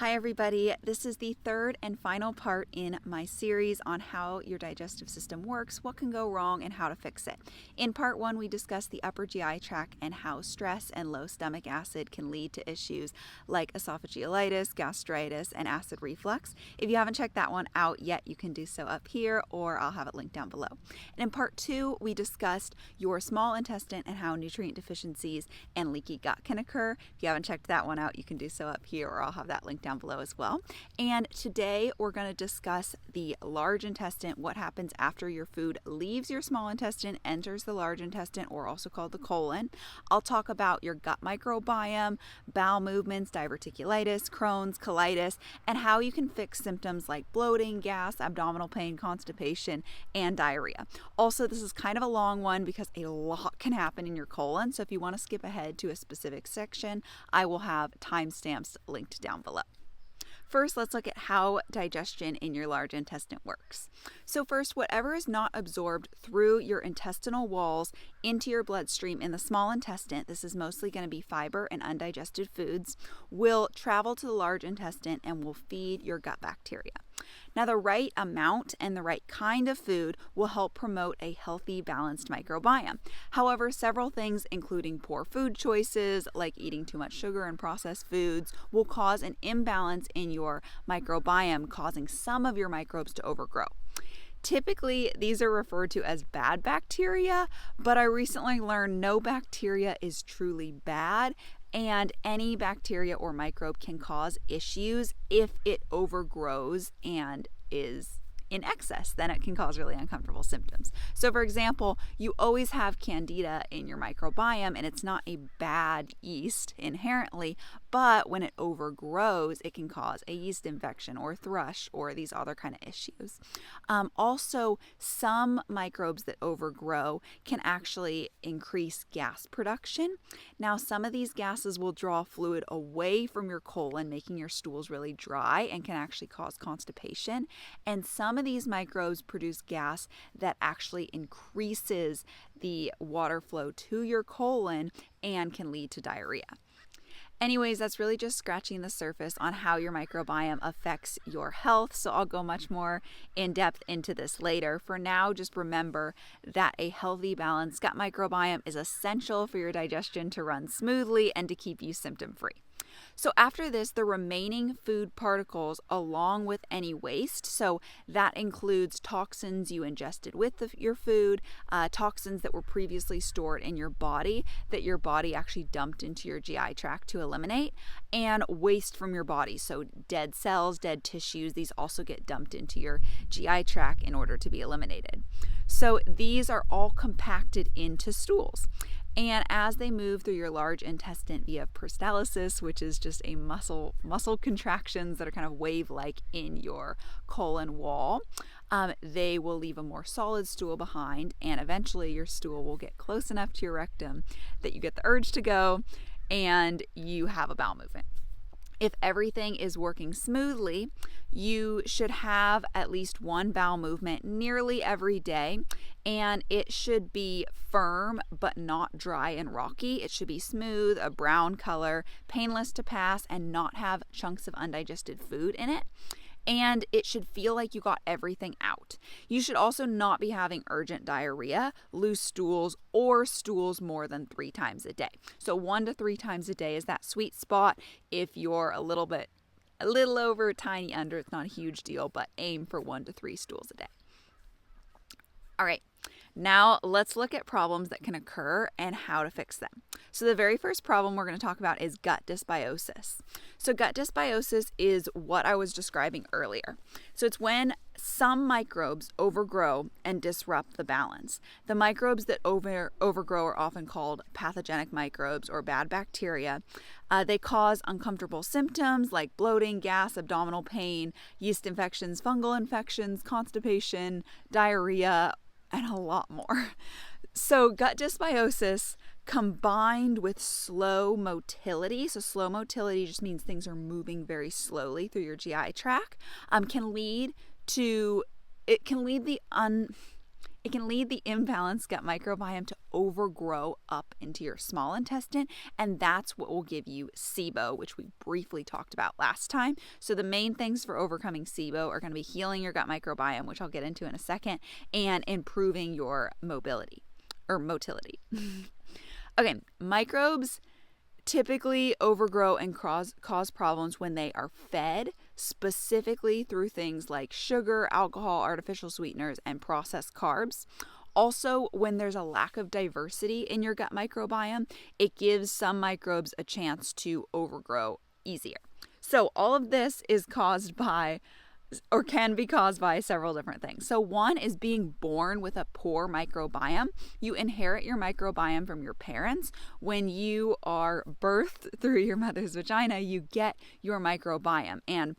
Hi everybody, this is the third and final part in my series on how your digestive system works, what can go wrong, and how to fix it. In part one, we discussed the upper GI tract and how stress and low stomach acid can lead to issues like esophagitis, gastritis, and acid reflux. If you haven't checked that one out yet, you can do so up here or I'll have it linked down below. And in part two, we discussed your small intestine and how nutrient deficiencies and leaky gut can occur. If you haven't checked that one out, you can do so up here or I'll have that linked down below as well. And today we're going to discuss the large intestine, what happens after your food leaves your small intestine, enters the large intestine, or also called the colon. I'll talk about your gut microbiome, bowel movements, diverticulitis, Crohn's, colitis, and how you can fix symptoms like bloating, gas, abdominal pain, constipation, and diarrhea. Also, this is kind of a long one because a lot can happen in your colon, so if you want to skip ahead to a specific section, I will have timestamps linked down below. First, let's look at how digestion in your large intestine works. So first, whatever is not absorbed through your intestinal walls into your bloodstream in the small intestine, this is mostly going to be fiber and undigested foods, will travel to the large intestine and will feed your gut bacteria. Now, the right amount and the right kind of food will help promote a healthy, balanced microbiome. However, several things, including poor food choices, like eating too much sugar and processed foods, will cause an imbalance in your microbiome, causing some of your microbes to overgrow. Typically, these are referred to as bad bacteria, but I recently learned no bacteria is truly bad, and any bacteria or microbe can cause issues if it overgrows and is in excess. Then it can cause really uncomfortable symptoms. So for example, you always have candida in your microbiome, and it's not a bad yeast inherently, but when it overgrows, it can cause a yeast infection or thrush or these other kind of issues. Also, some microbes that overgrow can actually increase gas production. Now, some of these gases will draw fluid away from your colon, making your stools really dry and can actually cause constipation. And some of these microbes produce gas that actually increases the water flow to your colon and can lead to diarrhea. Anyways, that's really just scratching the surface on how your microbiome affects your health, so I'll go much more in depth into this later. For now, just remember that a healthy, balanced gut microbiome is essential for your digestion to run smoothly and to keep you symptom-free. So after this, the remaining food particles along with any waste, so that includes toxins you ingested with your food, toxins that were previously stored in your body that your body actually dumped into your GI tract to eliminate, and waste from your body, so dead cells, dead tissues, these also get dumped into your GI tract in order to be eliminated. So these are all compacted into stools. And as they move through your large intestine via peristalsis, which is just a muscle contractions that are kind of wave-like in your colon wall, they will leave a more solid stool behind, and eventually your stool will get close enough to your rectum that you get the urge to go and you have a bowel movement. If everything is working smoothly, you should have at least one bowel movement nearly every day, and it should be firm but not dry and rocky. It should be smooth, a brown color, painless to pass, and not have chunks of undigested food in it. And it should feel like you got everything out. You should also not be having urgent diarrhea, loose stools, or stools more than 3 times a day. So 1 to 3 times a day is that sweet spot. If you're a little over, tiny under, it's not a huge deal, but aim for 1 to 3 stools a day. All right. Now let's look at problems that can occur and how to fix them. So the very first problem we're going to talk about is gut dysbiosis. So gut dysbiosis is what I was describing earlier. So it's when some microbes overgrow and disrupt the balance. The microbes that overgrow are often called pathogenic microbes or bad bacteria. They cause uncomfortable symptoms like bloating, gas, abdominal pain, yeast infections, fungal infections, constipation, diarrhea, and a lot more. So gut dysbiosis combined with slow motility, so slow motility just means things are moving very slowly through your GI tract, can lead It can lead the imbalanced gut microbiome to overgrow up into your small intestine, and that's what will give you SIBO, which we briefly talked about last time. So the main things for overcoming SIBO are going to be healing your gut microbiome, which I'll get into in a second, and improving your motility. Okay, microbes typically overgrow and cause problems when they are fed, specifically through things like sugar, alcohol, artificial sweeteners, and processed carbs. Also, when there's a lack of diversity in your gut microbiome, it gives some microbes a chance to overgrow easier. So all of this is caused by, or can be caused by, several different things. So one is being born with a poor microbiome. You inherit your microbiome from your parents. When you are birthed through your mother's vagina, you get your microbiome, and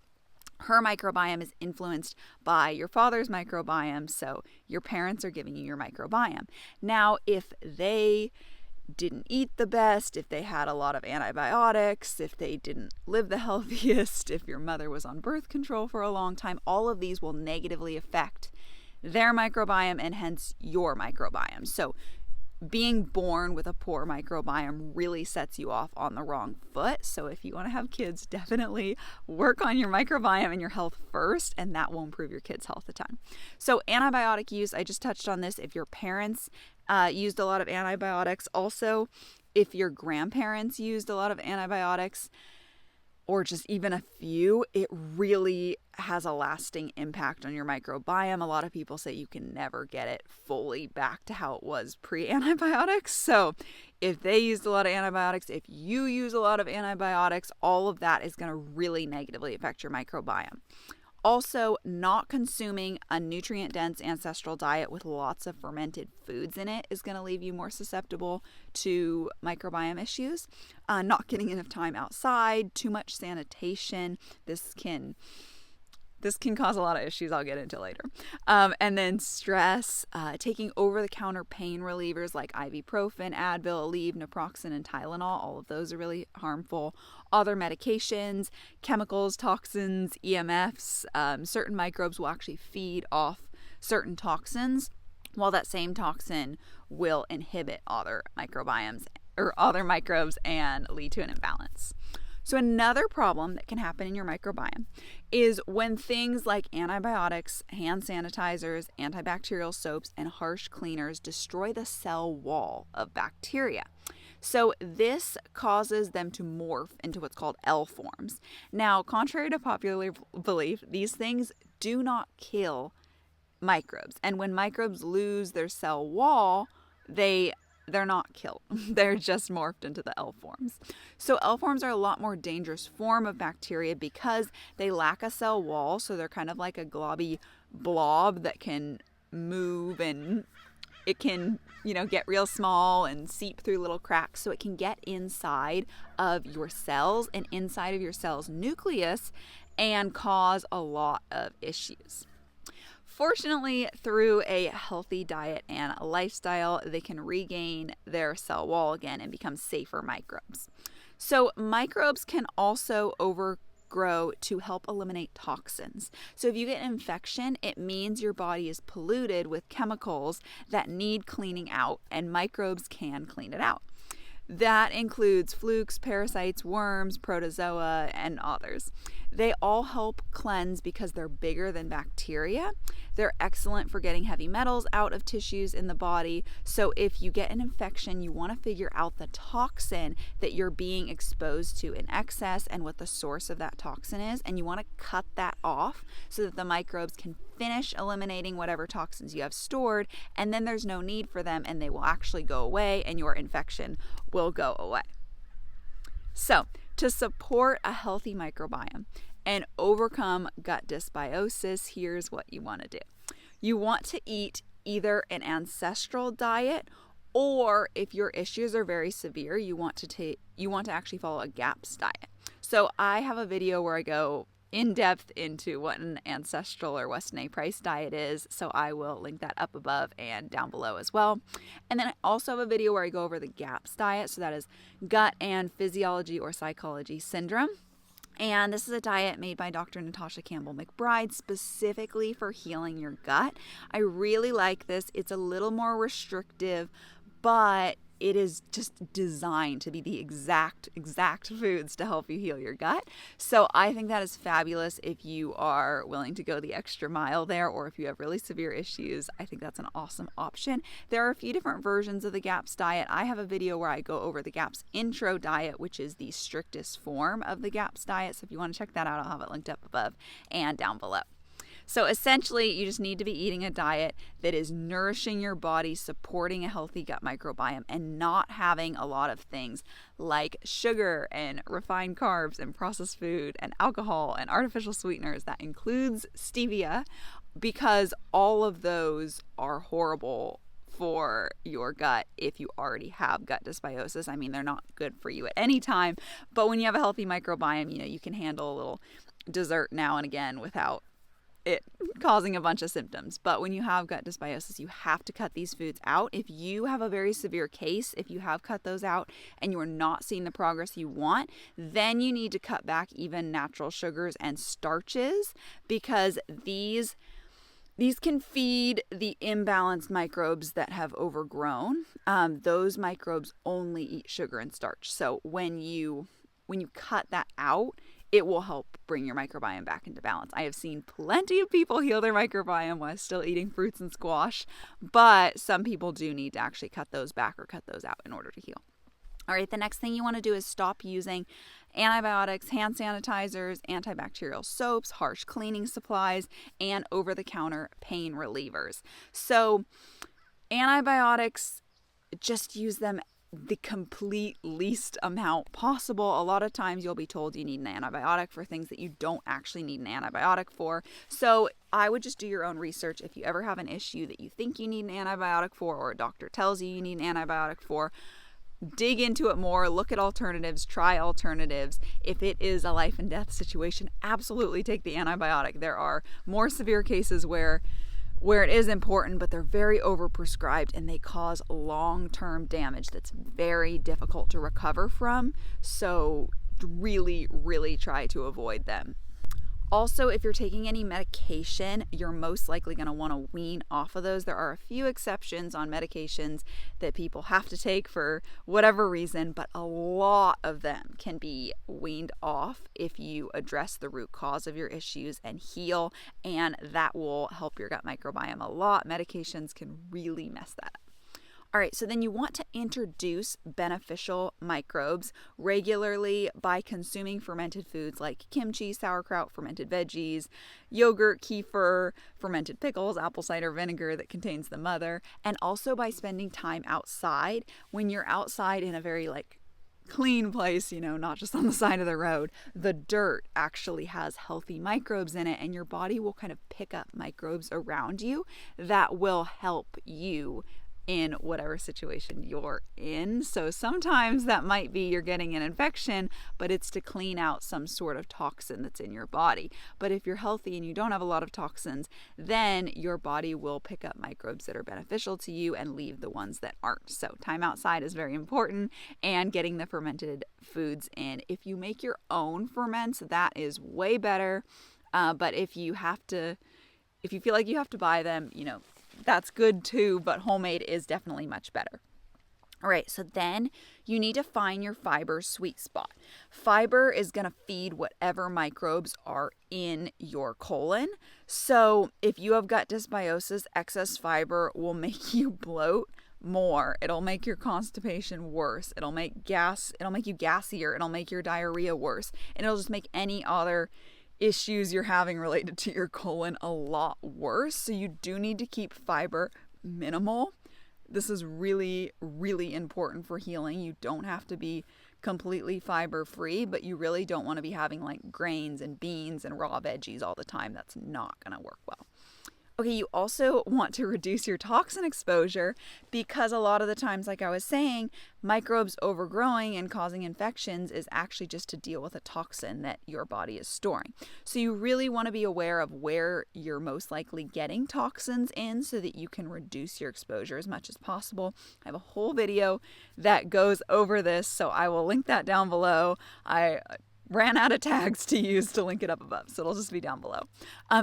her microbiome is influenced by your father's microbiome, so your parents are giving you your microbiome. Now, if they didn't eat the best, if they had a lot of antibiotics, if they didn't live the healthiest, if your mother was on birth control for a long time, all of these will negatively affect their microbiome and hence your microbiome. So being born with a poor microbiome really sets you off on the wrong foot. So if you want to have kids, definitely work on your microbiome and your health first, and that will improve your kids' health a ton. So antibiotic use, I just touched on this. If your parents used a lot of antibiotics, also if your grandparents used a lot of antibiotics, or just even a few, it really has a lasting impact on your microbiome. A lot of people say you can never get it fully back to how it was pre-antibiotics. So if they used a lot of antibiotics, if you use a lot of antibiotics, all of that is going to really negatively affect your microbiome. Also, not consuming a nutrient-dense ancestral diet with lots of fermented foods in it is going to leave you more susceptible to microbiome issues. Not getting enough time outside, too much sanitation, this can cause a lot of issues I'll get into later. And then stress, taking over-the-counter pain relievers like ibuprofen, Advil, Aleve, naproxen, and Tylenol. All of those are really harmful. Other medications, chemicals, toxins, EMFs. Certain microbes will actually feed off certain toxins, while that same toxin will inhibit other microbiomes or other microbes and lead to an imbalance. So another problem that can happen in your microbiome is when things like antibiotics, hand sanitizers, antibacterial soaps, and harsh cleaners destroy the cell wall of bacteria. So this causes them to morph into what's called L forms. Now, contrary to popular belief, these things do not kill microbes. And when microbes lose their cell wall, they're not killed. They're just morphed into the L forms. So L forms are a lot more dangerous form of bacteria because they lack a cell wall. So they're kind of like a globby blob that can move, and it can, get real small and seep through little cracks. So it can get inside of your cells and inside of your cell's nucleus and cause a lot of issues. Fortunately, through a healthy diet and a lifestyle, they can regain their cell wall again and become safer microbes. So microbes can also overgrow to help eliminate toxins. So if you get an infection, it means your body is polluted with chemicals that need cleaning out, and microbes can clean it out. That includes flukes, parasites, worms, protozoa, and others. They all help cleanse because they're bigger than bacteria. They're excellent for getting heavy metals out of tissues in the body. So if you get an infection, you want to figure out the toxin that you're being exposed to in excess and what the source of that toxin is. And you want to cut that off so that the microbes can finish eliminating whatever toxins you have stored, and then there's no need for them and they will actually go away and your infection will go away. So, to support a healthy microbiome and overcome gut dysbiosis, here's what you want to do. You want to eat either an ancestral diet, or if your issues are very severe, you want to actually follow a GAPS diet. So I have a video where I go in depth into what an ancestral or Weston A. Price diet is, so I will link that up above and down below as well. And then I also have a video where I go over the GAPS diet, so that is gut and physiology or psychology syndrome. And this is a diet made by Dr. Natasha Campbell McBride specifically for healing your gut. I really like this. It's a little more restrictive, but it is just designed to be the exact foods to help you heal your gut. So I think that is fabulous if you are willing to go the extra mile there, or if you have really severe issues. I think that's an awesome option. There are a few different versions of the GAPS diet. I have a video where I go over the GAPS intro diet, which is the strictest form of the GAPS diet. So if you want to check that out, I'll have it linked up above and down below. So essentially, you just need to be eating a diet that is nourishing your body, supporting a healthy gut microbiome, and not having a lot of things like sugar and refined carbs and processed food and alcohol and artificial sweeteners. That includes stevia, because all of those are horrible for your gut if you already have gut dysbiosis. I mean, they're not good for you at any time, but when you have a healthy microbiome, you can handle a little dessert now and again without it causing a bunch of symptoms. But when you have gut dysbiosis, you have to cut these foods out. If you have a very severe case, if you have cut those out and you are not seeing the progress you want, then you need to cut back even natural sugars and starches, because these can feed the imbalanced microbes that have overgrown. Those microbes only eat sugar and starch. So when you cut that out, it will help bring your microbiome back into balance. I have seen plenty of people heal their microbiome while still eating fruits and squash, but some people do need to actually cut those back or cut those out in order to heal. All right, the next thing you want to do is stop using antibiotics, hand sanitizers, antibacterial soaps, harsh cleaning supplies, and over-the-counter pain relievers. So antibiotics, just use them the complete least amount possible. A lot of times you'll be told you need an antibiotic for things that you don't actually need an antibiotic for. So I would just do your own research. If you ever have an issue that you think you need an antibiotic for, or a doctor tells you need an antibiotic for, dig into it more, look at alternatives, try alternatives. If it is a life and death situation, absolutely take the antibiotic. There are more severe cases where it is important, but they're very overprescribed and they cause long-term damage that's very difficult to recover from. So really, really try to avoid them. Also, if you're taking any medication, you're most likely going to want to wean off of those. There are a few exceptions on medications that people have to take for whatever reason, but a lot of them can be weaned off if you address the root cause of your issues and heal, and that will help your gut microbiome a lot. Medications can really mess that up. All right, so then you want to introduce beneficial microbes regularly by consuming fermented foods like kimchi, sauerkraut, fermented veggies, yogurt, kefir, fermented pickles, apple cider vinegar that contains the mother, and also by spending time outside. When you're outside in a very clean place, not just on the side of the road, the dirt actually has healthy microbes in it, and your body will kind of pick up microbes around you that will help you in whatever situation you're in. So sometimes that might be you're getting an infection, but it's to clean out some sort of toxin that's in your body. But if you're healthy and you don't have a lot of toxins, then your body will pick up microbes that are beneficial to you and leave the ones that aren't. So time outside is very important, and getting the fermented foods in. If you make your own ferments, that is way better. But if you feel like you have to buy them, that's good too, but homemade is definitely much better. All right, so then you need to find your fiber sweet spot. Fiber is going to feed whatever microbes are in your colon. So if you have gut dysbiosis, excess fiber will make you bloat more. It'll make your constipation worse. It'll make you gassier. It'll make your diarrhea worse. And it'll just make any other issues you're having related to your colon a lot worse. So you do need to keep fiber minimal. This is really, really important for healing. You don't have to be completely fiber free, but you really don't want to be having grains and beans and raw veggies all the time. That's not going to work well. Okay, you also want to reduce your toxin exposure, because a lot of the times, like I was saying, microbes overgrowing and causing infections is actually just to deal with a toxin that your body is storing. So you really want to be aware of where you're most likely getting toxins in so that you can reduce your exposure as much as possible. I have a whole video that goes over this, so I will link that down below. I ran out of tags to use to link it up above, so it'll just be down below.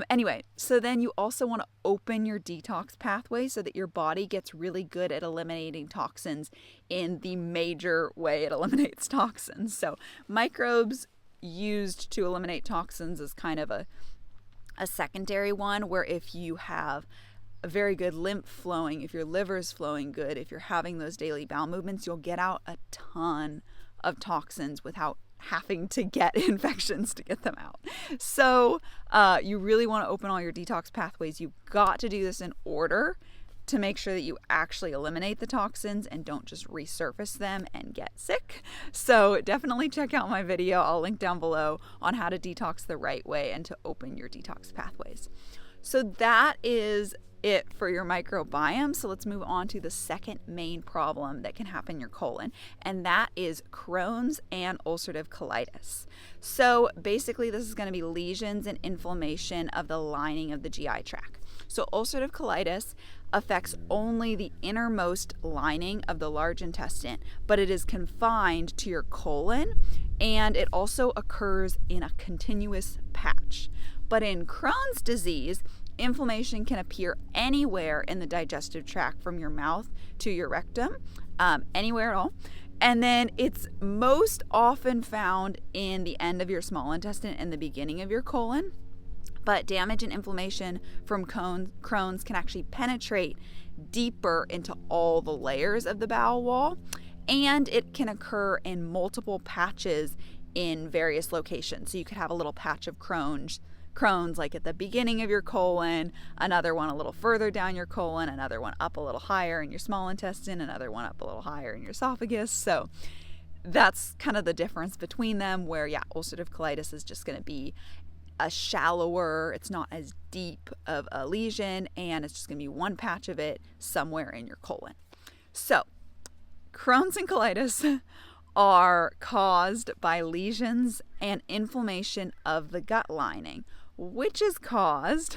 Anyway, so then you also want to open your detox pathway so that your body gets really good at eliminating toxins in the major way it eliminates toxins. So microbes used to eliminate toxins is kind of a secondary one, where if you have a very good lymph flowing, if your liver is flowing good, if you're having those daily bowel movements, you'll get out a ton of toxins without having to get infections to get them out. So you really want to open all your detox pathways. You've got to do this in order to make sure that you actually eliminate the toxins and don't just resurface them and get sick. So definitely check out my video. I'll link down below on how to detox the right way and to open your detox pathways. So that is it for your microbiome. So let's move on to the second main problem that can happen in your colon, and that is Crohn's and ulcerative colitis. So basically this is going to be lesions and inflammation of the lining of the GI tract. So ulcerative colitis affects only the innermost lining of the large intestine, but it is confined to your colon, and it also occurs in a continuous patch. But in Crohn's disease, inflammation can appear anywhere in the digestive tract from your mouth to your rectum, anywhere at all. And then it's most often found in the end of your small intestine and the beginning of your colon. But damage and inflammation from Crohn's can actually penetrate deeper into all the layers of the bowel wall, and it can occur in multiple patches in various locations. So you could have a little patch of Crohn's like at the beginning of your colon, another one a little further down your colon, another one up a little higher in your small intestine, another one up a little higher in your esophagus. So that's kind of the difference between them, where ulcerative colitis is just going to be a shallower, it's not as deep of a lesion, and it's just going to be one patch of it somewhere in your colon. So Crohn's and colitis are caused by lesions and inflammation of the gut lining, which is caused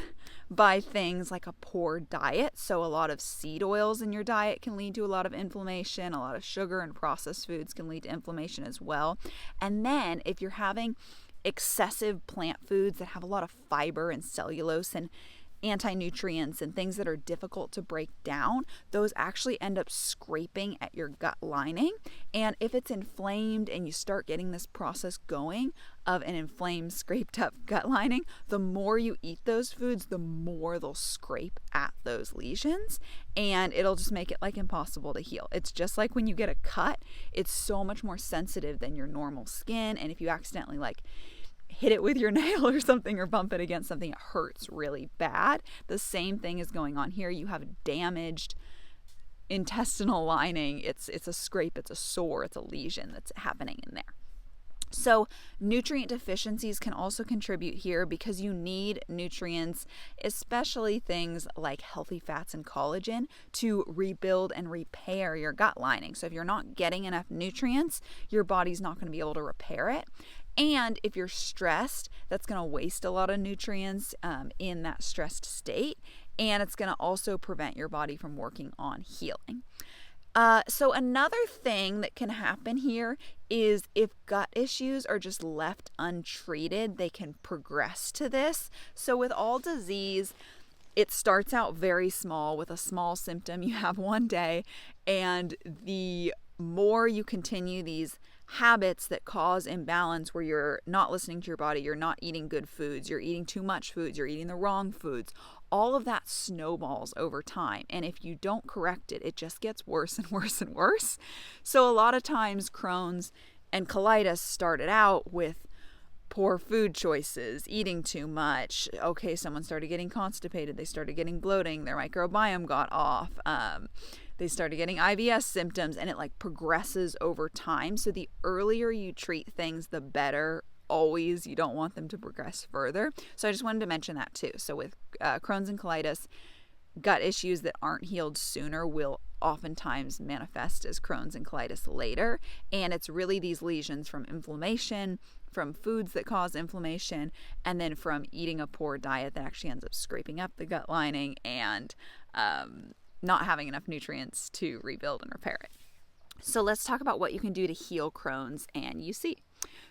by things like a poor diet. So a lot of seed oils in your diet can lead to a lot of inflammation. A lot of sugar and processed foods can lead to inflammation as well. And then if you're having excessive plant foods that have a lot of fiber and cellulose and anti-nutrients and things that are difficult to break down, those actually end up scraping at your gut lining. And if it's inflamed and you start getting this process going of an inflamed, scraped up gut lining, the more you eat those foods, the more they'll scrape at those lesions, and it'll just make it like impossible to heal. It's just like when you get a cut, it's so much more sensitive than your normal skin, and if you accidentally hit it with your nail or something or bump it against something, it hurts really bad. The same thing is going on here. You have a damaged intestinal lining. It's a scrape, it's a sore, it's a lesion that's happening in there. So nutrient deficiencies can also contribute here because you need nutrients, especially things like healthy fats and collagen, to rebuild and repair your gut lining. So if you're not getting enough nutrients, your body's not going to be able to repair it. And if you're stressed, that's going to waste a lot of nutrients in that stressed state. And it's going to also prevent your body from working on healing. So another thing that can happen here is if gut issues are just left untreated, they can progress to this. So with all disease, it starts out very small with a small symptom you have one day, and the more you continue these habits that cause imbalance where you're not listening to your body, you're not eating good foods, you're eating too much foods, you're eating the wrong foods, all of that snowballs over time. And if you don't correct it, it just gets worse and worse and worse. So a lot of times Crohn's and colitis started out with poor food choices, eating too much. Okay, someone started getting constipated, they started getting bloating, their microbiome got off, they started getting IBS symptoms, and it progresses over time. So the earlier you treat things, the better. Always, you don't want them to progress further. So I just wanted to mention that too. So with Crohn's and colitis, gut issues that aren't healed sooner will oftentimes manifest as Crohn's and colitis later. And it's really these lesions from inflammation, from foods that cause inflammation, and then from eating a poor diet that actually ends up scraping up the gut lining and not having enough nutrients to rebuild and repair it. So let's talk about what you can do to heal Crohn's and UC.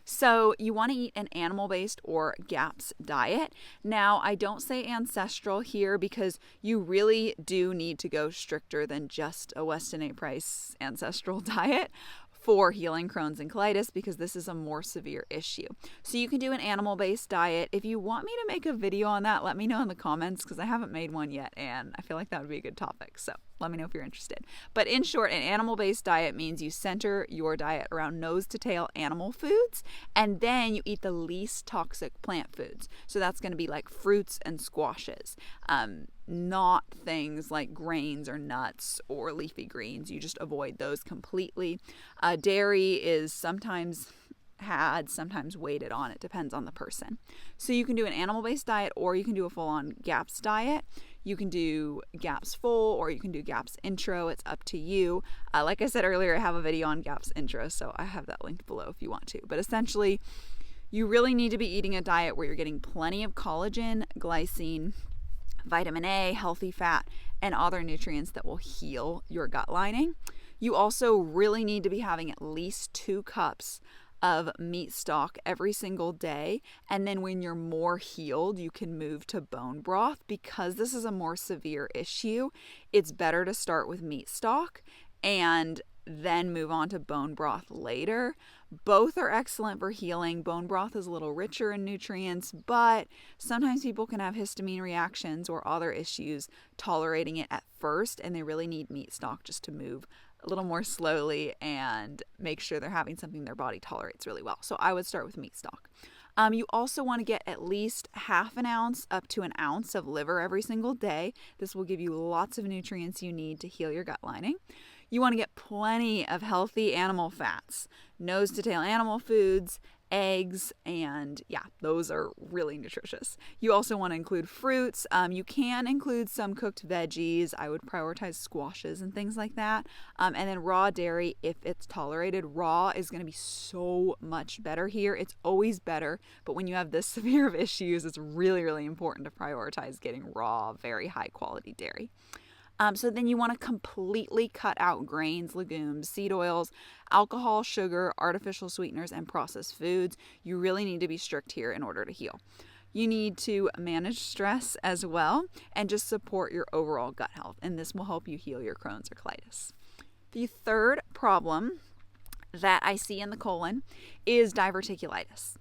So you want to eat an animal-based or GAPS diet. Now, I don't say ancestral here because you really do need to go stricter than just a Weston A. Price ancestral diet for healing Crohn's and colitis, because this is a more severe issue. So you can do an animal-based diet. If you want me to make a video on that, let me know in the comments, because I haven't made one yet and I feel like that would be a good topic. So let me know if you're interested. But in short, an animal-based diet means you center your diet around nose to tail animal foods, and then you eat the least toxic plant foods. So that's going to be like fruits and squashes, not things like grains or nuts or leafy greens. You just avoid those completely. Dairy is sometimes had, sometimes weighted on. It depends on the person. So you can do an animal-based diet, or you can do a full-on GAPS diet. You can do GAPS full, or you can do GAPS intro. It's up to you. Like I said earlier, I have a video on GAPS intro, so I have that linked below if you want to. But essentially, you really need to be eating a diet where you're getting plenty of collagen, glycine, vitamin A, healthy fat, and other nutrients that will heal your gut lining. You also really need to be having at least 2 cups of meat stock every single day. And then when you're more healed, you can move to bone broth. Because this is a more severe issue, it's better to start with meat stock and then move on to bone broth later. Both are excellent for healing. Bone broth is a little richer in nutrients, but sometimes people can have histamine reactions or other issues tolerating it at first, and they really need meat stock just to move a little more slowly and make sure they're having something their body tolerates really well. So I would start with meat stock. You also want to get at least half an ounce up to an ounce of liver every single day. This will give you lots of nutrients you need to heal your gut lining. You want to get plenty of healthy animal fats, nose to tail animal foods, eggs, and yeah, those are really nutritious. You also want to include fruits. You can include some cooked veggies. I would prioritize squashes and things like that. And then raw dairy, if it's tolerated. Raw is going to be so much better here. It's always better, but when you have this severe of issues, it's really, really important to prioritize getting raw, very high quality dairy. So then you want to completely cut out grains, legumes, seed oils, alcohol, sugar, artificial sweeteners, and processed foods. You really need to be strict here in order to heal. You need to manage stress as well and just support your overall gut health, and this will help you heal your Crohn's or colitis. The third problem that I see in the colon is diverticulitis.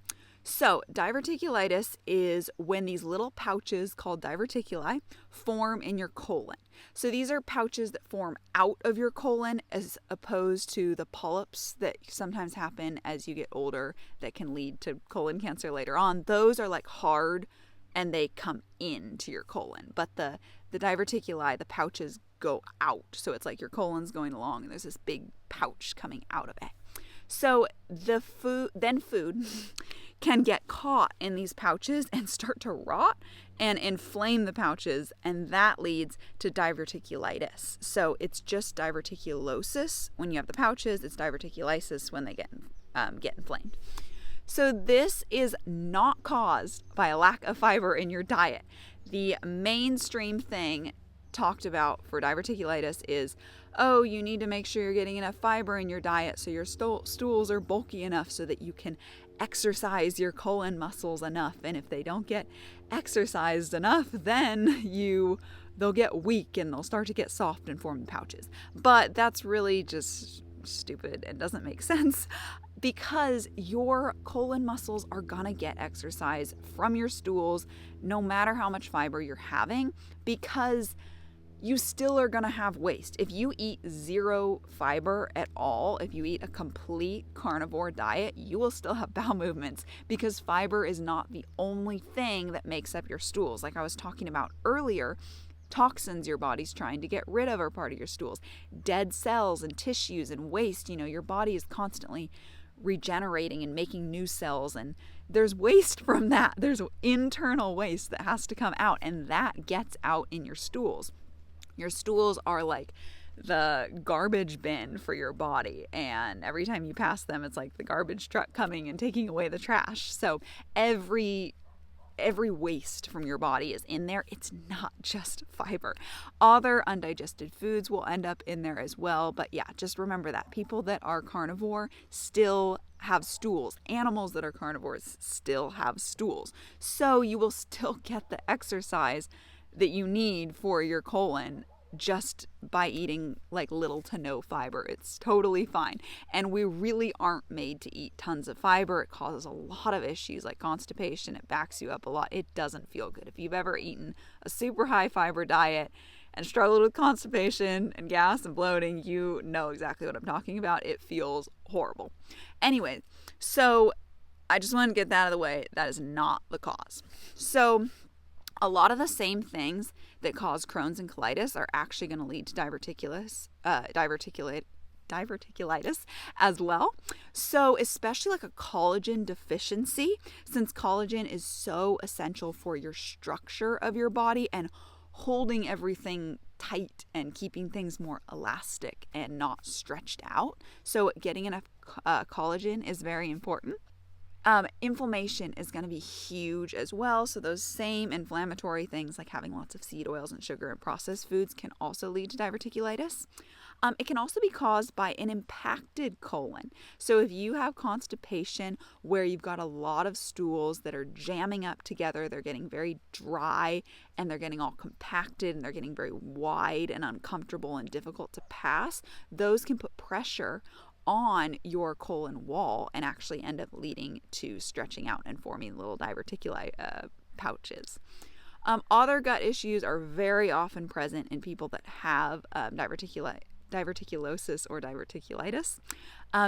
So diverticulitis is when these little pouches called diverticuli form in your colon. So these are pouches that form out of your colon as opposed to the polyps that sometimes happen as you get older that can lead to colon cancer later on. Those are like hard and they come into your colon. But the diverticuli, the pouches, go out. So it's like your colon's going along and there's this big pouch coming out of it. So the food can get caught in these pouches and start to rot and inflame the pouches, and that leads to diverticulitis. So it's just diverticulosis when you have the pouches. It's diverticulitis when they get inflamed. So this is not caused by a lack of fiber in your diet. The mainstream thing talked about for diverticulitis is, oh, you need to make sure you're getting enough fiber in your diet so your stools are bulky enough so that you can exercise your colon muscles enough. And if they don't get exercised enough, then they'll get weak and they'll start to get soft and form pouches. But that's really just stupid and doesn't make sense, because your colon muscles are gonna get exercise from your stools no matter how much fiber you're having, because you still are going to have waste. If you eat 0 fiber at all, if you eat a complete carnivore diet, you will still have bowel movements, because fiber is not the only thing that makes up your stools. Like I was talking about earlier, toxins your body's trying to get rid of are part of your stools. Dead cells and tissues and waste, your body is constantly regenerating and making new cells, and there's waste from that. There's internal waste that has to come out, and that gets out in your stools. Your stools are like the garbage bin for your body, and every time you pass them, it's like the garbage truck coming and taking away the trash. So every every waste from your body is in there. It's not just fiber. Other undigested foods will end up in there as well. But yeah, just remember that people that are carnivore still have stools. Animals that are carnivores still have stools. So you will still get the exercise that you need for your colon just by eating like little to no fiber. It's totally fine. And we really aren't made to eat tons of fiber. It causes a lot of issues like constipation. It backs you up a lot. It doesn't feel good. If you've ever eaten a super high fiber diet and struggled with constipation and gas and bloating, you know exactly what I'm talking about. It feels horrible. Anyway, so I just wanted to get that out of the way. That is not the cause. So a lot of the same things that cause Crohn's and colitis are actually going to lead to diverticulitis as well. So especially like a collagen deficiency, since collagen is so essential for your structure of your body and holding everything tight and keeping things more elastic and not stretched out. So getting enough collagen is very important. Inflammation is going to be huge as well. So those same inflammatory things like having lots of seed oils and sugar and processed foods can also lead to diverticulitis. It can also be caused by an impacted colon. So if you have constipation where you've got a lot of stools that are jamming up together, they're getting very dry and they're getting all compacted and they're getting very wide and uncomfortable and difficult to pass, those can put pressure on your colon wall and actually end up leading to stretching out and forming little diverticuli pouches. Other gut issues are very often present in people that have diverticulosis or diverticulitis.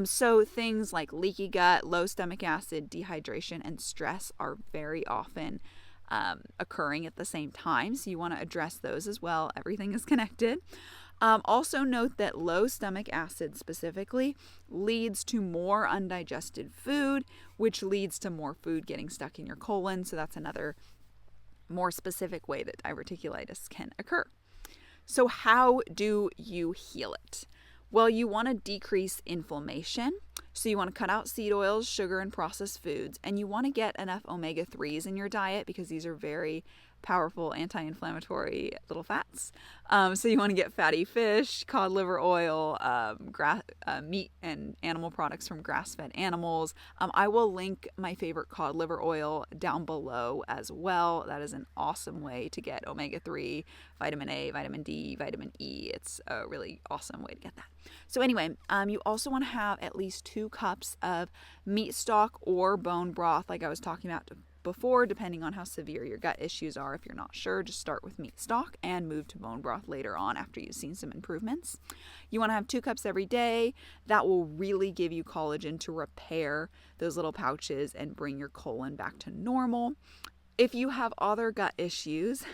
So things like leaky gut, low stomach acid, dehydration, and stress are very often occurring at the same time. So you want to address those as well. Everything is connected. Also note that low stomach acid specifically leads to more undigested food, which leads to more food getting stuck in your colon. So that's another more specific way that diverticulitis can occur. So how do you heal it? Well, you want to decrease inflammation. So you want to cut out seed oils, sugar, and processed foods. And you want to get enough omega-3s in your diet because these are very powerful anti-inflammatory little fats. So you want to get fatty fish, cod liver oil, meat and animal products from grass-fed animals. I will link my favorite cod liver oil down below as well. That is an awesome way to get omega-3, vitamin A, vitamin D, vitamin E. It's a really awesome way to get that. So anyway, you also want to have at least 2 cups of meat stock or bone broth, like I was talking about before, depending on how severe your gut issues are. If you're not sure, just start with meat stock and move to bone broth later on after you've seen some improvements. You want to have 2 cups every day. That will really give you collagen to repair those little pouches and bring your colon back to normal. If you have other gut issues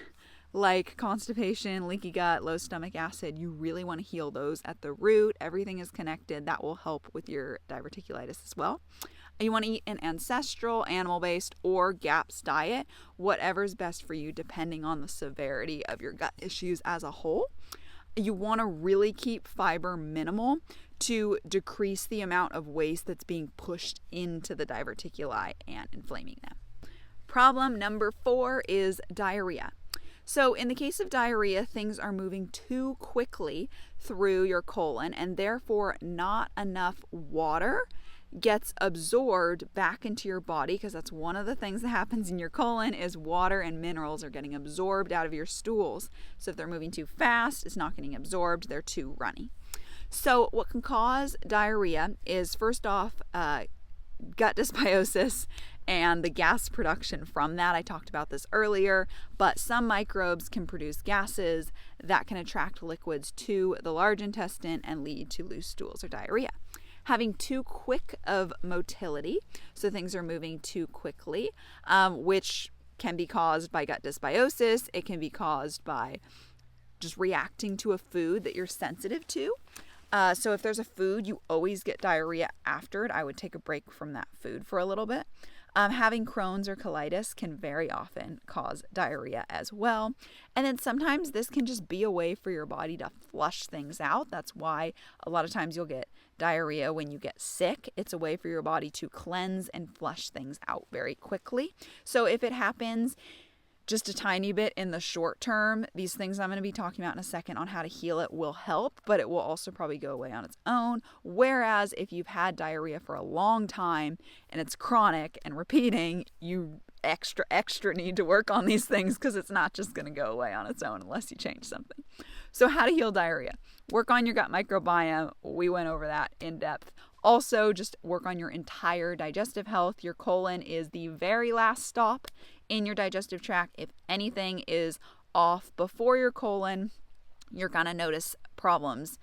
like constipation, leaky gut, low stomach acid, you really want to heal those at the root. Everything is connected. That will help with your diverticulitis as well. You want to eat an ancestral, animal-based, or GAPS diet, whatever's best for you depending on the severity of your gut issues as a whole. You want to really keep fiber minimal to decrease the amount of waste that's being pushed into the diverticuli and inflaming them. Problem number 4 is diarrhea. So in the case of diarrhea, things are moving too quickly through your colon and therefore not enough water gets absorbed back into your body, because that's one of the things that happens in your colon is water and minerals are getting absorbed out of your stools. So if they're moving too fast, it's not getting absorbed, they're too runny. So what can cause diarrhea is, first off, gut dysbiosis and the gas production from that. I talked about this earlier, but some microbes can produce gases that can attract liquids to the large intestine and lead to loose stools or diarrhea. Having too quick of motility, so things are moving too quickly, which can be caused by gut dysbiosis. It can be caused by just reacting to a food that you're sensitive to. So if there's a food you always get diarrhea after it, I would take a break from that food for a little bit. Having Crohn's or colitis can very often cause diarrhea as well. And then sometimes this can just be a way for your body to flush things out. That's why a lot of times you'll get diarrhea when you get sick. It's a way for your body to cleanse and flush things out very quickly. So if it happens just a tiny bit in the short term, these things I'm going to be talking about in a second on how to heal it will help, but it will also probably go away on its own. Whereas if you've had diarrhea for a long time and it's chronic and repeating, you extra need to work on these things because it's not just going to go away on its own unless you change something. So how to heal diarrhea. Work on your gut microbiome. We went over that in depth. Also, just work on your entire digestive health. Your colon is the very last stop in your digestive tract. If anything is off before your colon, you're going to notice problems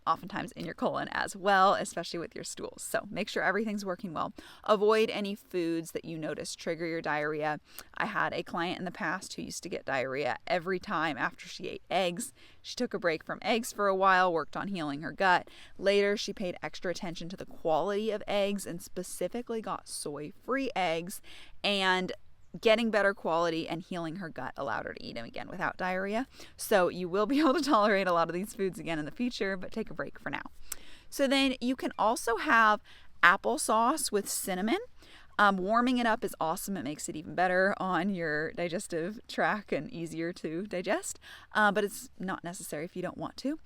oftentimes in your colon as well, especially with your stools. So make sure everything's working well. Avoid any foods that you notice trigger your diarrhea. I had a client in the past who used to get diarrhea every time after she ate eggs. She took a break from eggs for a while, worked on healing her gut. Later, she paid extra attention to the quality of eggs and specifically got soy-free eggs, and getting better quality and healing her gut allowed her to eat them again without diarrhea. So you will be able to tolerate a lot of these foods again in the future, but take a break for now. So then you can also have applesauce with cinnamon. Warming it up is awesome. It makes it even better on your digestive tract and easier to digest, but it's not necessary if you don't want to.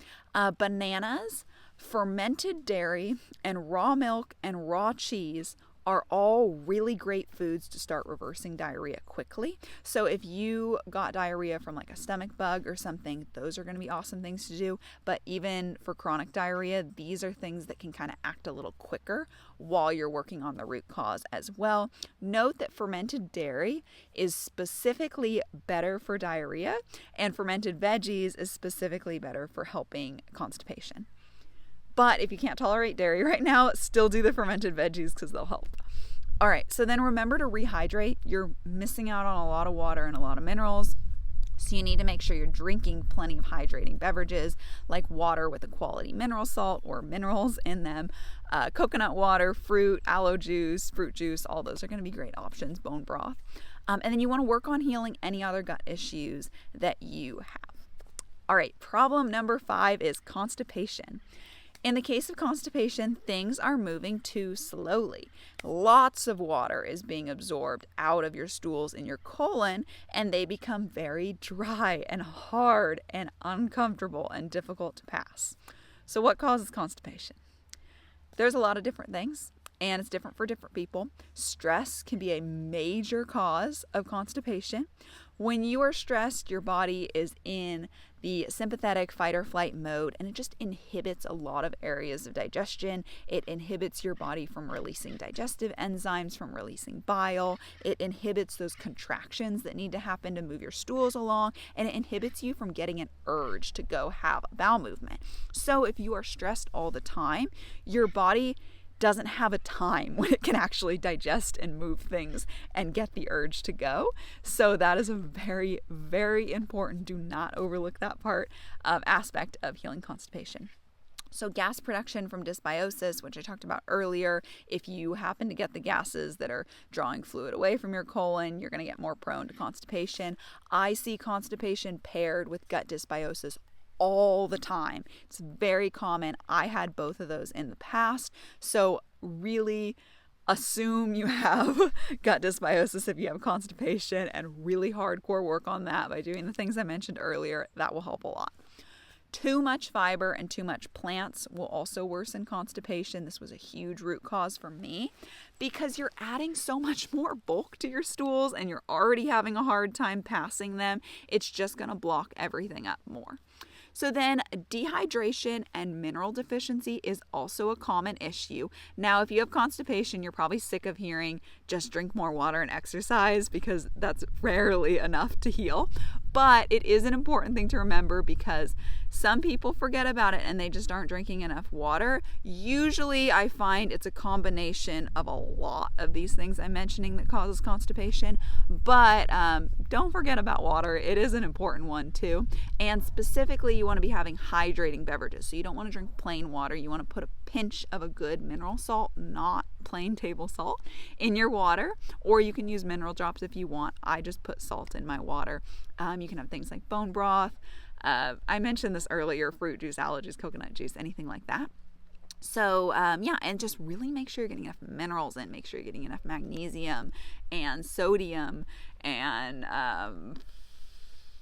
Bananas, fermented dairy, and raw milk and raw cheese are all really great foods to start reversing diarrhea quickly. So if you got diarrhea from like a stomach bug or something, those are going to be awesome things to do. But even for chronic diarrhea, these are things that can kind of act a little quicker while you're working on the root cause as well. Note that fermented dairy is specifically better for diarrhea, and fermented veggies is specifically better for helping constipation. But if you can't tolerate dairy right now, still do the fermented veggies because they'll help. All right, so then remember to rehydrate. You're missing out on a lot of water and a lot of minerals. So you need to make sure you're drinking plenty of hydrating beverages like water with a quality mineral salt or minerals in them, coconut water, fruit, aloe juice, fruit juice, all those are going to be great options, bone broth. And then you want to work on healing any other gut issues that you have. All right, problem number 5 is constipation. In the case of constipation, things are moving too slowly. Lots of water is being absorbed out of your stools in your colon, and they become very dry and hard and uncomfortable and difficult to pass. So what causes constipation? There's a lot of different things, and it's different for different people. Stress can be a major cause of constipation. When you are stressed, your body is in the sympathetic fight or flight mode, and it just inhibits a lot of areas of digestion. It inhibits your body from releasing digestive enzymes, from releasing bile. It inhibits those contractions that need to happen to move your stools along, and it inhibits you from getting an urge to go have a bowel movement. So if you are stressed all the time, your body doesn't have a time when it can actually digest and move things and get the urge to go. So that is a very, very important, do not overlook that part of aspect of healing constipation. So gas production from dysbiosis, which I talked about earlier, if you happen to get the gases that are drawing fluid away from your colon, you're going to get more prone to constipation. I see constipation paired with gut dysbiosis all the time. It's very common. I had both of those in the past. So really assume you have gut dysbiosis if you have constipation, and really hardcore work on that by doing the things I mentioned earlier. That will help a lot. Too much fiber and too much plants will also worsen constipation. This was a huge root cause for me because you're adding so much more bulk to your stools and you're already having a hard time passing them. It's just going to block everything up more. So then dehydration and mineral deficiency is also a common issue. Now, if you have constipation, you're probably sick of hearing just drink more water and exercise because that's rarely enough to heal. But it is an important thing to remember because some people forget about it and they just aren't drinking enough water. Usually I find it's a combination of a lot of these things I'm mentioning that causes constipation, but don't forget about water. It is an important one too. And specifically, you want to be having hydrating beverages. So you don't want to drink plain water. You want to put a pinch of a good mineral salt, not plain table salt, in your water. Or you can use mineral drops if you want. I just put salt in my water. You can have things like bone broth. I mentioned this earlier, fruit juice, allergies, coconut juice, anything like that. So, and just really make sure you're getting enough minerals in. Make sure you're getting enough magnesium and sodium and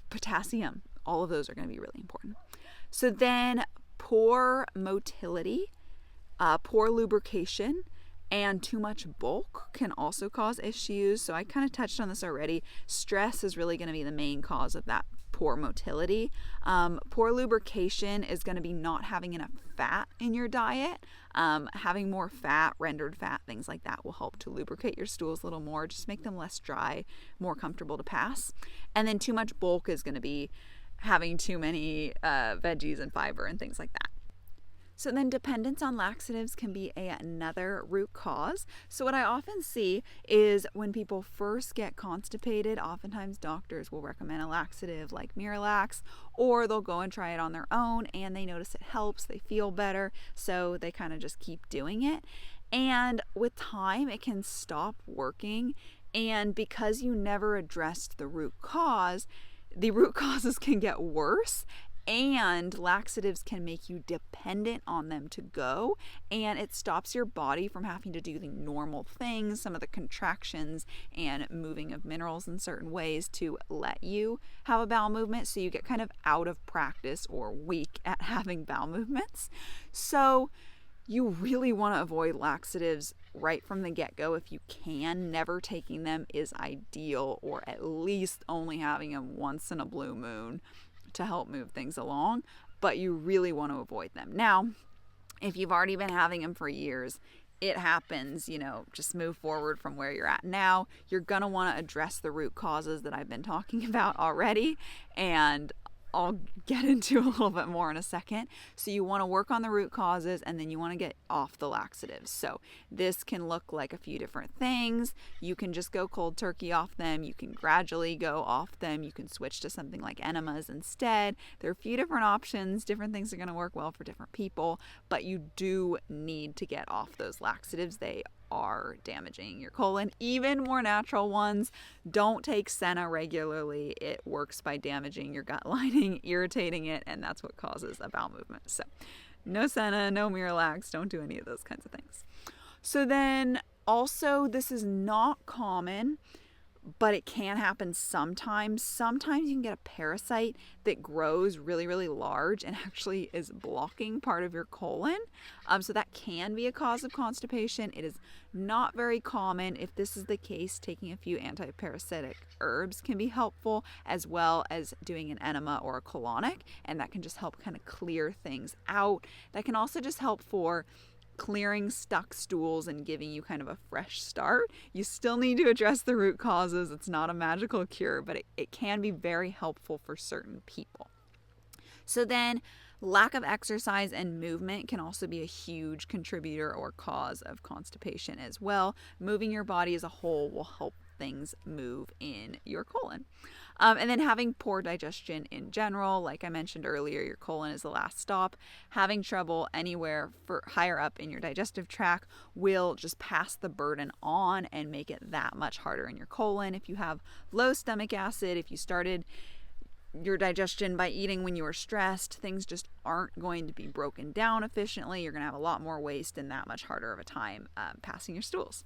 potassium. All of those are going to be really important. So then poor motility, poor lubrication, and too much bulk can also cause issues. So I kind of touched on this already. Stress is really going to be the main cause of that poor motility. Poor lubrication is going to be not having enough fat in your diet. Having more fat, rendered fat, things like that will help to lubricate your stools a little more, just make them less dry, more comfortable to pass. And then too much bulk is going to be having too many veggies and fiber and things like that. So then dependence on laxatives can be another root cause. So what I often see is when people first get constipated, oftentimes doctors will recommend a laxative like Miralax, or they'll go and try it on their own and they notice it helps, they feel better, so they kind of just keep doing it. And with time, it can stop working. And because you never addressed the root cause, the root causes can get worse. And laxatives can make you dependent on them to go, and it stops your body from having to do the normal things, some of the contractions and moving of minerals in certain ways to let you have a bowel movement. So you get kind of out of practice or weak at having bowel movements. So you really want to avoid laxatives right from the get-go if you can. Never taking them is ideal, or at least only having them once in a blue moon to help move things along, but you really want to avoid them. Now, if you've already been having them for years, it happens, just move forward from where you're at now. You're going to want to address the root causes that I've been talking about already, and I'll get into a little bit more in a second. So you want to work on the root causes, and then you want to get off the laxatives. So this can look like a few different things. You can just go cold turkey off them. You can gradually go off them. You can switch to something like enemas instead. There are a few different options. Different things are going to work well for different people, but you do need to get off those laxatives. They are damaging your colon. Even more natural ones. Don't take Senna regularly. It works by damaging your gut lining, irritating it, and that's what causes a bowel movement. So no Senna, no Miralax, don't do any of those kinds of things. So then also, this is not common, but it can happen sometimes. Sometimes you can get a parasite that grows really, really large and actually is blocking part of your colon. So that can be a cause of constipation. It is not very common. If this is the case, taking a few anti-parasitic herbs can be helpful, as well as doing an enema or a colonic, and that can just help kind of clear things out. That can also just help for clearing stuck stools and giving you kind of a fresh start. You still need to address the root causes. It's not a magical cure, but it can be very helpful for certain people. So then lack of exercise and movement can also be a huge contributor or cause of constipation as well. Moving your body as a whole will help things move in your colon. And then having poor digestion in general, like I mentioned earlier, your colon is the last stop. Having trouble anywhere for higher up in your digestive tract will just pass the burden on and make it that much harder in your colon. If you have low stomach acid, if you started your digestion by eating when you were stressed, things just aren't going to be broken down efficiently. You're going to have a lot more waste and that much harder of a time passing your stools.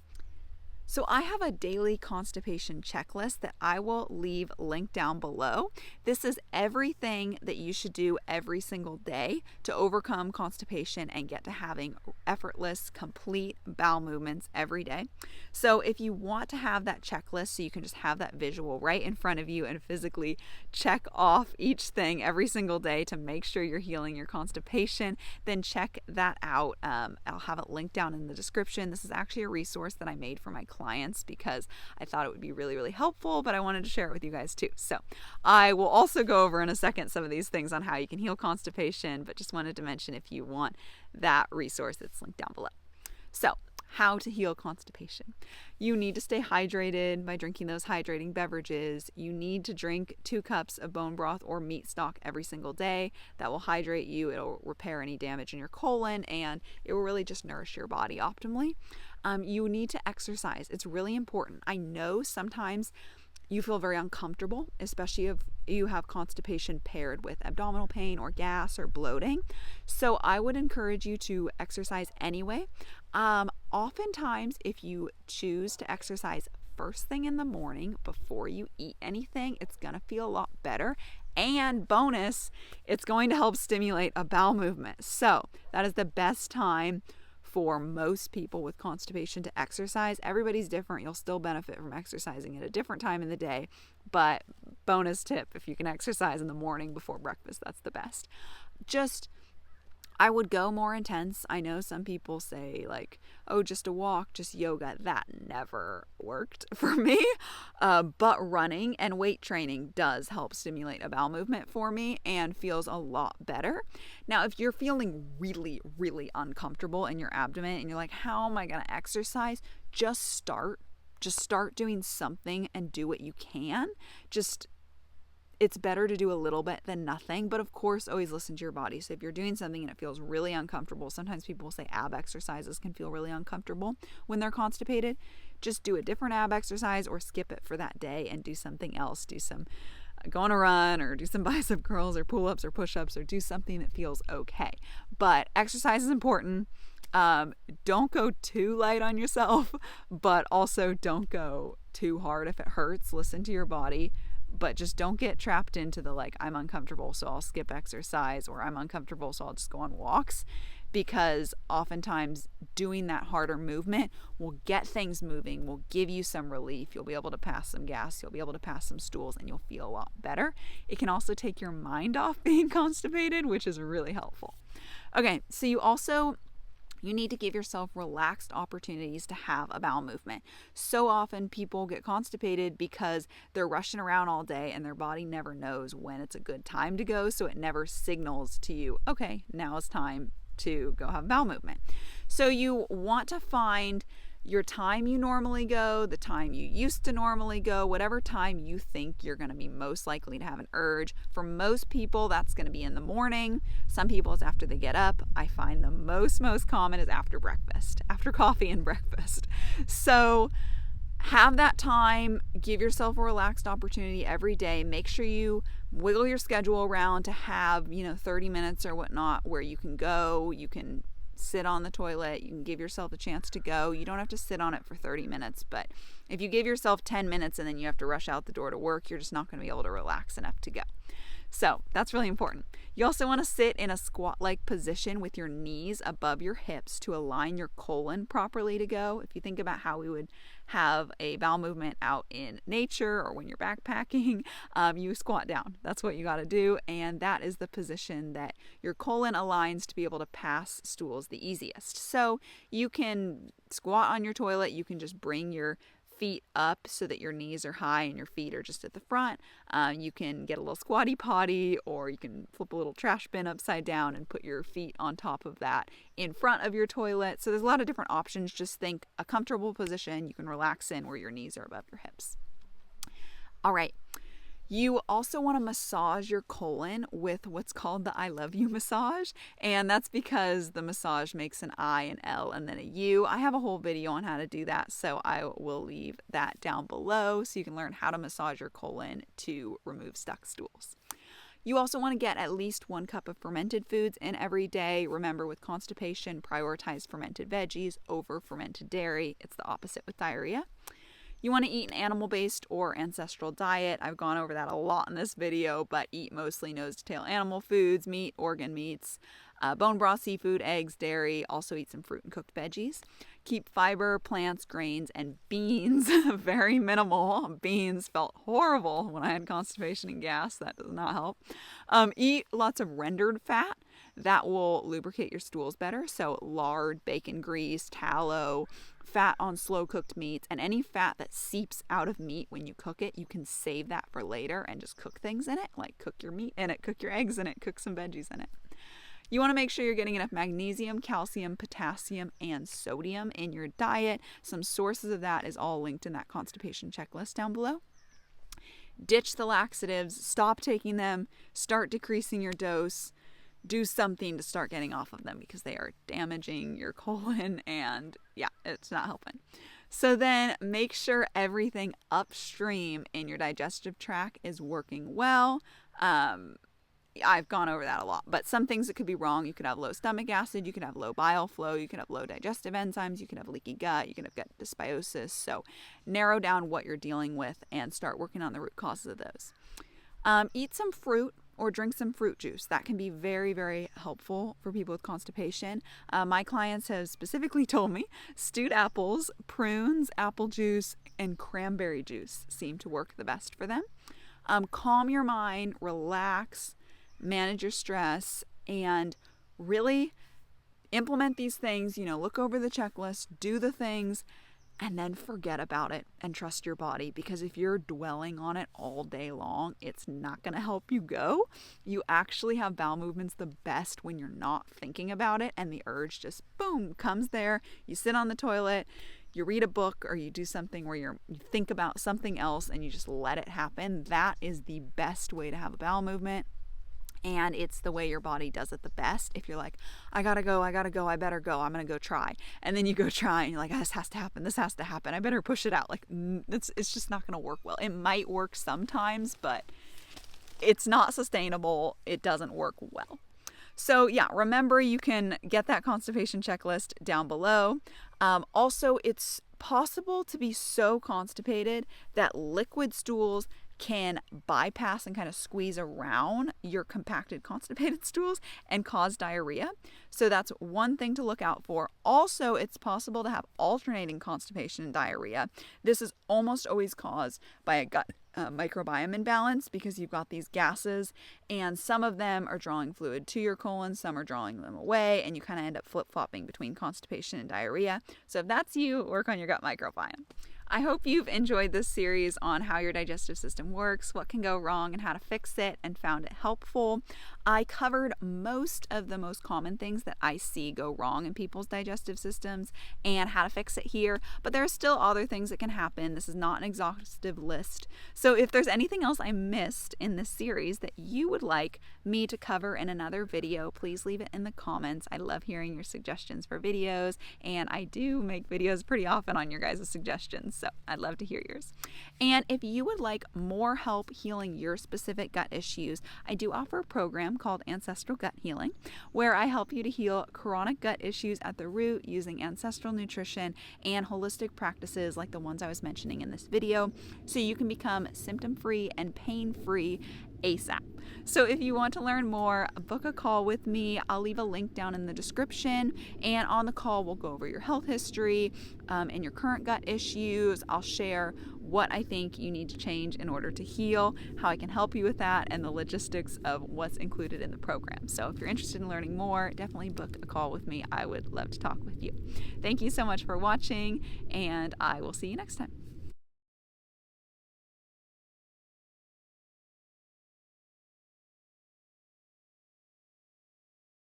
So I have a daily constipation checklist that I will leave linked down below. This is everything that you should do every single day to overcome constipation and get to having effortless, complete bowel movements every day. So if you want to have that checklist so you can just have that visual right in front of you and physically check off each thing every single day to make sure you're healing your constipation, then check that out. I'll have it linked down in the description. This is actually a resource that I made for my clients because I thought it would be really, really helpful, but I wanted to share it with you guys too. So I will also go over in a second some of these things on how you can heal constipation, but just wanted to mention if you want that resource, it's linked down below. So how to heal constipation. You need to stay hydrated by drinking those hydrating beverages. You need to drink 2 cups of bone broth or meat stock every single day. That will hydrate you. It'll repair any damage in your colon, and it will really just nourish your body optimally. You need to exercise. It's really important. I know sometimes you feel very uncomfortable, especially if you have constipation paired with abdominal pain or gas or bloating. So I would encourage you to exercise anyway. Oftentimes, if you choose to exercise first thing in the morning before you eat anything, it's going to feel a lot better. And bonus, it's going to help stimulate a bowel movement. So that is the best time for most people with constipation to exercise. Everybody's different. You'll still benefit from exercising at a different time in the day. But bonus tip, if you can exercise in the morning before breakfast, that's the best. I would go more intense. I know some people say like, oh, just a walk, just yoga. That never worked for me. But running and weight training does help stimulate a bowel movement for me and feels a lot better. Now, if you're feeling really, really uncomfortable in your abdomen and you're like, how am I going to exercise? Just start doing something and do what you can. It's better to do a little bit than nothing, but of course, always listen to your body. So if you're doing something and it feels really uncomfortable, sometimes people say ab exercises can feel really uncomfortable when they're constipated. Just do a different ab exercise or skip it for that day and do something else. Go on a run or do some bicep curls or pull-ups or push-ups or do something that feels okay. But exercise is important. Don't go too light on yourself, but also don't go too hard if it hurts. Listen to your body. But just don't get trapped into the like, I'm uncomfortable, so I'll skip exercise, or I'm uncomfortable, so I'll just go on walks, because oftentimes doing that harder movement will get things moving, will give you some relief. You'll be able to pass some gas, you'll be able to pass some stools, and you'll feel a lot better. It can also take your mind off being constipated, which is really helpful. Okay, so you need to give yourself relaxed opportunities to have a bowel movement. So often people get constipated because they're rushing around all day and their body never knows when it's a good time to go. So it never signals to you, okay, now it's time to go have a bowel movement. So you want to find your time you normally go, the time you used to normally go, whatever time you think you're going to be most likely to have an urge. For most people, that's going to be in the morning. Some people, it's after they get up. I find the most common is after breakfast, after coffee and breakfast. So have that time, give yourself a relaxed opportunity every day. Make sure you wiggle your schedule around to have, 30 minutes or whatnot where you can go, you can sit on the toilet, you can give yourself a chance to go. You don't have to sit on it for 30 minutes, but if you give yourself 10 minutes and then you have to rush out the door to work, you're just not going to be able to relax enough to go. So that's really important. You also want to sit in a squat-like position with your knees above your hips to align your colon properly to go. If you think about how we would have a bowel movement out in nature or when you're backpacking, you squat down. That's what you got to do, and that is the position that your colon aligns to be able to pass stools the easiest. So you can squat on your toilet. You can just bring your feet up so that your knees are high and your feet are just at the front. You can get a little squatty potty, or you can flip a little trash bin upside down and put your feet on top of that in front of your toilet. So there's a lot of different options. Just think a comfortable position you can relax in where your knees are above your hips. All right. You also want to massage your colon with what's called the I love you massage. And that's because the massage makes an I, an L, and then a U. I have a whole video on how to do that, so I will leave that down below so you can learn how to massage your colon to remove stuck stools. You also want to get at least 1 cup of fermented foods in every day. Remember, with constipation, prioritize fermented veggies over fermented dairy. It's the opposite with diarrhea. You want to eat an animal-based or ancestral diet. I've gone over that a lot in this video, but eat mostly nose-to-tail animal foods, meat, organ meats, bone broth, seafood, eggs, dairy. Also eat some fruit and cooked veggies. Keep fiber, plants, grains, and beans very minimal. Beans felt horrible when I had constipation and gas. That does not help. Eat lots of rendered fat. That will lubricate your stools better. So lard, bacon grease, tallow, fat on slow cooked meats, and any fat that seeps out of meat when you cook it, you can save that for later and just cook things in it, like cook your meat in it, cook your eggs in it, cook some veggies in it. You want to make sure you're getting enough magnesium, calcium, potassium, and sodium in your diet. Some sources of that is all linked in that constipation checklist down below. Ditch the laxatives, stop taking them, start decreasing your dose, do something to start getting off of them because they are damaging your colon and yeah, it's not helping. So then make sure everything upstream in your digestive tract is working well. I've gone over that a lot, but some things that could be wrong. You could have low stomach acid, you could have low bile flow, you could have low digestive enzymes, you could have leaky gut, you could have gut dysbiosis. So narrow down what you're dealing with and start working on the root causes of those. Eat some fruit or drink some fruit juice. That can be very, very helpful for people with constipation. My clients have specifically told me stewed apples, prunes, apple juice, and cranberry juice seem to work the best for them. Calm your mind, relax, manage your stress, and really implement these things. Look over the checklist, do the things, and then forget about it and trust your body, because if you're dwelling on it all day long, it's not going to help you go. You actually have bowel movements the best when you're not thinking about it and the urge just boom comes there. You sit on the toilet, you read a book, or you do something where you think about something else and you just let it happen. That is the best way to have a bowel movement. And it's the way your body does it the best. If you're like, I gotta go, I better go, I'm gonna go try. And then you go try and you're like, this has to happen, I better push it out. Like, it's just not gonna work well. It might work sometimes, but it's not sustainable. It doesn't work well. So yeah, remember you can get that constipation checklist down below. Also, it's possible to be so constipated that liquid stools can bypass and kind of squeeze around your compacted constipated stools and cause diarrhea. So that's one thing to look out for. Also, it's possible to have alternating constipation and diarrhea. This is almost always caused by a gut microbiome imbalance, because you've got these gases and some of them are drawing fluid to your colon, some are drawing them away, and you kind of end up flip-flopping between constipation and diarrhea. So if that's you, work on your gut microbiome. I hope you've enjoyed this series on how your digestive system works, what can go wrong, and how to fix it, and found it helpful. I covered most of the most common things that I see go wrong in people's digestive systems and how to fix it here, but there are still other things that can happen. This is not an exhaustive list. So if there's anything else I missed in this series that you would like me to cover in another video, please leave it in the comments. I love hearing your suggestions for videos, and I do make videos pretty often on your guys' suggestions. So I'd love to hear yours. And if you would like more help healing your specific gut issues, I do offer a program called Ancestral Gut Healing, where I help you to heal chronic gut issues at the root using ancestral nutrition and holistic practices like the ones I was mentioning in this video, so you can become symptom-free and pain-free ASAP. So if you want to learn more, book a call with me. I'll leave a link down in the description, and on the call we'll go over your health history and your current gut issues. I'll share what I think you need to change in order to heal, how I can help you with that, and the logistics of what's included in the program. So if you're interested in learning more, definitely book a call with me. I would love to talk with you. Thank you so much for watching, and I will see you next time.